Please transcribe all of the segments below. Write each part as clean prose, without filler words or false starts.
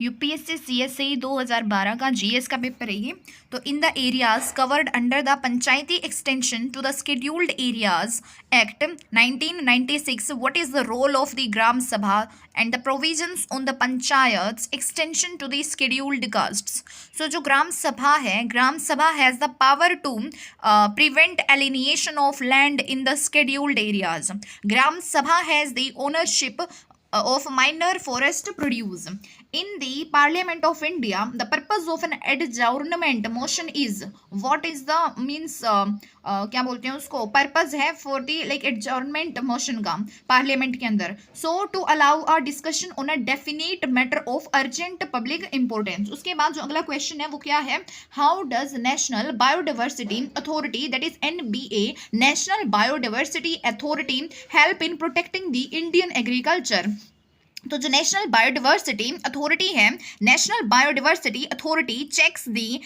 UPSC CSE 2012 का GS का paper है ये। तो in the areas covered under the panchayati extension to the scheduled areas act 1996, what is the role of the Gram Sabha and the provisions on the panchayat extension to the scheduled castes. So जो ग्राम सभा है, Gram Sabha has the power to prevent alienation of land in the scheduled areas. Gram Sabha has the ownership of minor forest produce. In the Parliament of India, the purpose of an adjournment motion is, what is the means क्या बोलते हैं उसको, purpose है for the like adjournment motion का parliament के अंदर, so to allow a discussion on a definite matter of urgent public importance. उसके बाद जो अगला क्वेश्चन है वो क्या है, how does national biodiversity authority that is NBA, national biodiversity authority help in protecting the Indian agriculture. तो जो नेशनल बायोडाइवर्सिटी अथॉरिटी है, national biodiversity authority checks the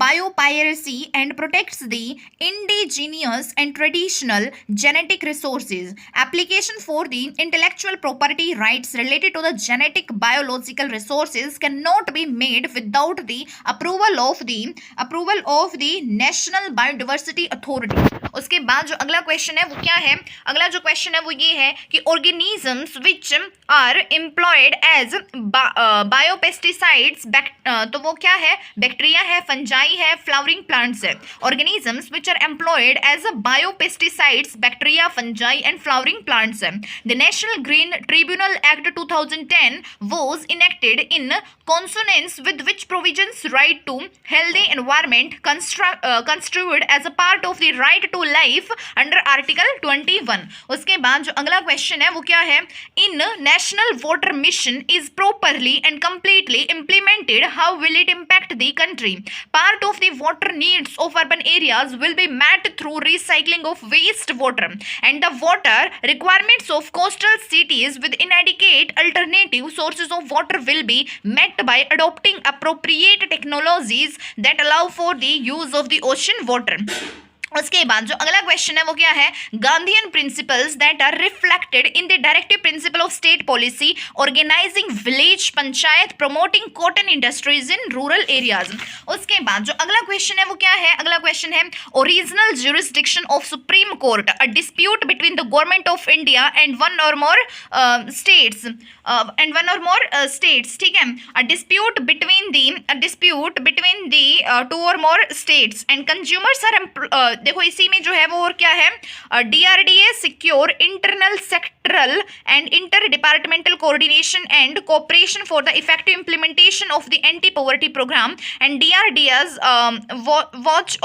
biopiracy and protects the indigenous and traditional genetic resources. Application for the intellectual property rights related to the genetic biological resources can not be made without the approval of the national biodiversity authority. उसके बाद जो अगला question है वो क्या है, अगला जो क्वेश्चन है वो ये है कि organisms which are employed as biopesticides, तो वो क्या है, बैक्टीरिया है, फंजाई है, फ्लावरिंग प्लांट्स है। Organisms which are employed as biopesticides, bacteria, fungi and flowering plants है। The national green tribunal act 2010 was enacted in consonance with which provisions right to healthy environment construed as a part of the right to life under article 21। उसके बाद जो अगला question है वो क्या है, इन national water mission is properly and completely implemented, how will it impact the country? Part of the water needs of urban areas will be met through recycling of waste water, and the water requirements of coastal cities with inadequate alternative sources of water will be met by adopting appropriate technologies that allow for the use of the ocean water। उसके बाद जो अगला question है वो क्या है, Gandhian principles that are reflected in the directive principle of state policy organising village panchayat promoting cotton industries in rural areas. उसके बाद जो अगला क्वेश्चन है वो क्या है, अगला क्वेश्चन है original jurisdiction of supreme court, a dispute between the government of India and one और मोर स्टेट्स, ठीक है, a dispute between the two और more states and consumers are देखो इसी में जो है वो और क्या है, DRDA secure internal sectoral and inter departmental coordination and cooperation for the effective implementation of the anti poverty program and DRDAs watch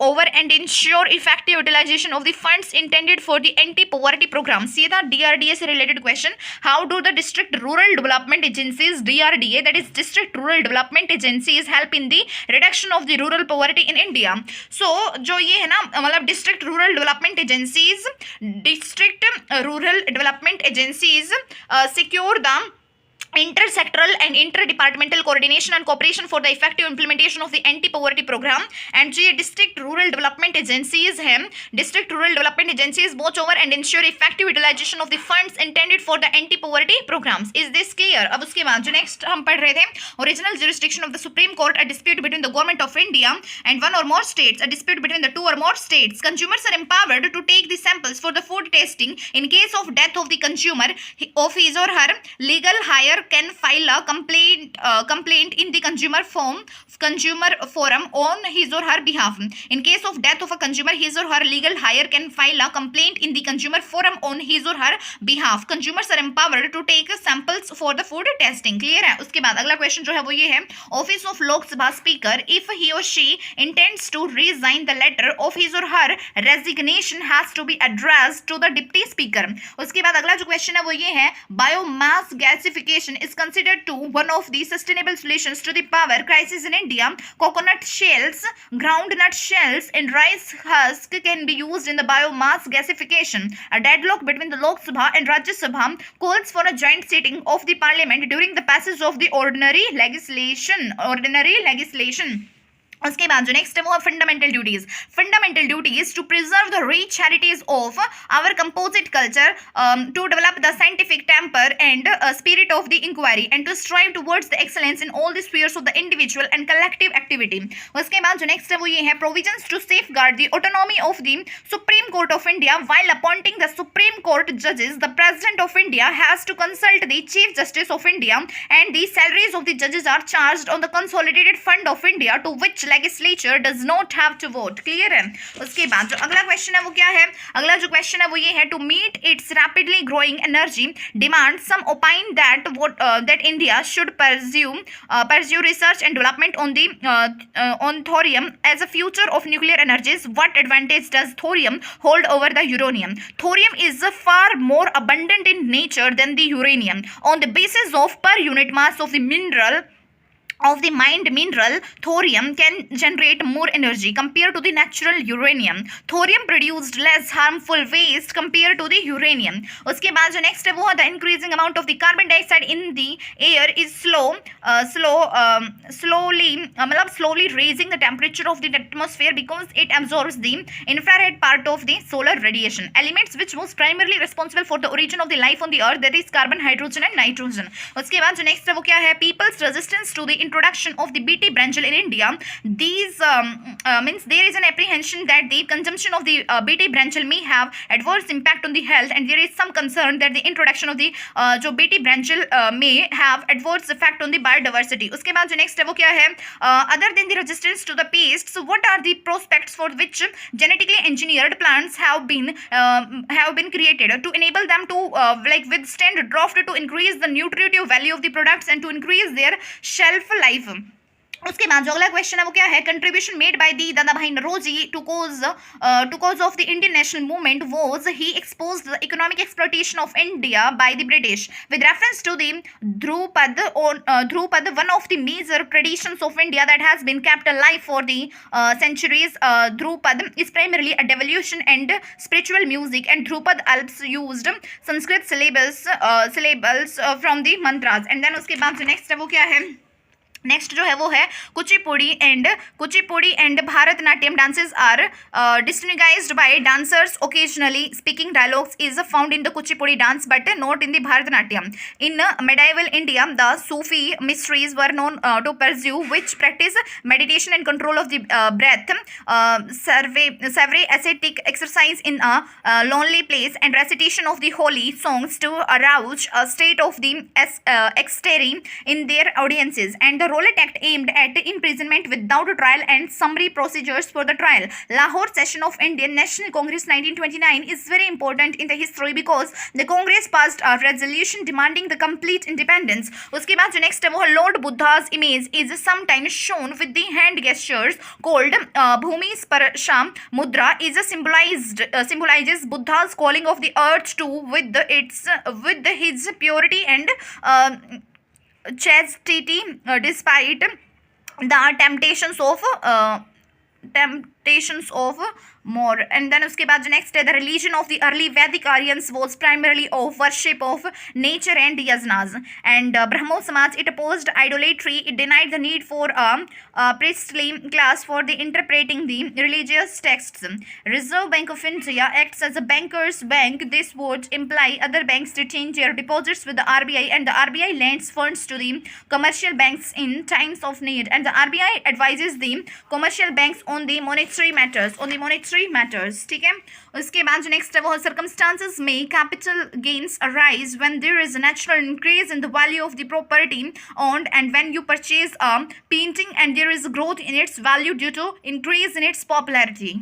over and ensure effective utilization of the funds intended for the anti-poverty program। सीधा DRDA से related question, how do the district rural development agencies, DRDA that is district rural development agencies, help in the reduction of the rural poverty in India? So जो ये है ना मतलब district rural development agencies secure the intersectoral and interdepartmental coordination and cooperation for the effective implementation of the anti-poverty program, and जो ये district rural development agencies हैं, district rural development agencies watch over and ensure effective utilization of the funds intended for the anti-poverty programs। Is this clear? अब उसके बाद जो next हम पढ़ रहे थे, original jurisdiction of the Supreme Court, a dispute between the government of India and one or more states, a dispute between the two or more states, consumers are empowered to take the samples for the food testing in case of death of the consumer of his or her legal hire can file a complaint in the consumer forum on his or her behalf। In case of death of a consumer, his or her legal hire can file a complaint in the consumer forum on his or her behalf। consumers are empowered to take samples for the food testing। clear है? उसके बाद अगला question जो है वो ये है, office of लोक सभा speaker if he or she intends to resign, the letter of his or her resignation has to be addressed to the deputy speaker। उसके बाद अगला जो क्वेश्चन है वो ये है, biomass gasification is considered to one of the sustainable solutions to the power crisis in India। coconut shells, groundnut shells and rice husk can be used in the biomass gasification। a deadlock between the Lok Sabha and Rajya Sabha calls for a joint sitting of the parliament during the passage of the ordinary legislation। उसके बाद जो next है वो है fundamental duties to preserve the rich heritage of our composite culture, to develop the scientific temper and spirit of the inquiry and to strive towards the excellence in all the spheres of the individual and collective activity. उसके बाद जो next है वो ये है provisions to safeguard the autonomy of the supreme court of India while appointing the supreme court जजेस। The president of India has to consult the chief justice of India and the salaries of the जजेस are charged on the consolidated fund of India to which legislature does not have to vote। Clear है। उसके बाद जो अगला question है वो क्या है, अगला जो क्वेश्चन है वो ये है to meet its rapidly growing energy demand some opine that that India should pursue research and development on thorium as a future of nuclear energies। what advantage does thorium hold over the uranium? Thorium is far more abundant in nature than the uranium on the basis of per unit mass of the mined mineral. Thorium can generate more energy compared to the natural uranium. Thorium produced less harmful waste compared to the uranium। उसके बाद जो next है वो है the increasing amount of the carbon dioxide in the air is slowly raising the temperature of the atmosphere because it absorbs the infrared part of the solar radiation elements which was primarily responsible for the origin of the life on the earth, that is carbon, hydrogen and nitrogen। उसके बाद जो next है वो क्या है people's resistance to the introduction of the BT branchel in India। These means there is an apprehension that the consumption of the BT branchel may have adverse impact on the health and there is some concern that the introduction of the जो BT branchel may have adverse effect on the biodiversity। उसके बाद जो next है वो क्या है other than the resistance to the pests, what are the prospects for which genetically engineered plants have been created to enable them to withstand drought, to increase the nutritive value of the products and to increase their shelf life। उसके बाद जो अगला question है वो क्या है contribution made by the Dadabhai Naoroji to cause of the Indian national movement was he exposed the economic exploitation of India by the British with reference to the Dhrupad one of the major traditions of India that has been kept alive for the centuries। Dhrupad is primarily a devotion and spiritual music and Dhrupad alps used Sanskrit syllables from the mantras। and then उसके बाद जो next है वो क्या है, next जो है वो है Kuchipudi and Bharatanatyam dances are distinguished by dancers occasionally speaking dialogues is found in the Kuchipudi dance but not in the Bharatanatyam. In medieval India the Sufi mysteries were known to pursue which practice meditation and control of the breath, several ascetic exercise in a lonely place and recitation of the holy songs to arouse a state of the ecstasy in their audiences, and the Rowlatt Act aimed at imprisonment without trial and summary procedures for the trial। Lahore session of Indian National Congress 1929 is very important in the history because the Congress passed a resolution demanding the complete independence। उसके बाद जो next है वो है Lord Buddha's image is sometimes shown with the hand gestures called Bhumi Sparsha Mudra is symbolizes Buddha's calling of the earth to with his purity and chastity despite the temptations of more। and then उसके बाद जो next है the religion of the early Vedic Aryans was primarily of worship of nature and yajnas and Brahmo Samaj it opposed idolatry, it denied the need for a priestly class for the interpreting the religious texts। Reserve Bank of India acts as a banker's bank, this would imply other banks to change their deposits with the RBI and the RBI lends funds to the commercial banks in times of need and the RBI advises the commercial banks on the monetary matters। ठीक है। उसके बाद जो next है वो circumstances में capital gains arise when there is a natural increase in the value of the property owned and when you purchase a painting and there is growth in its value due to increase in its popularity।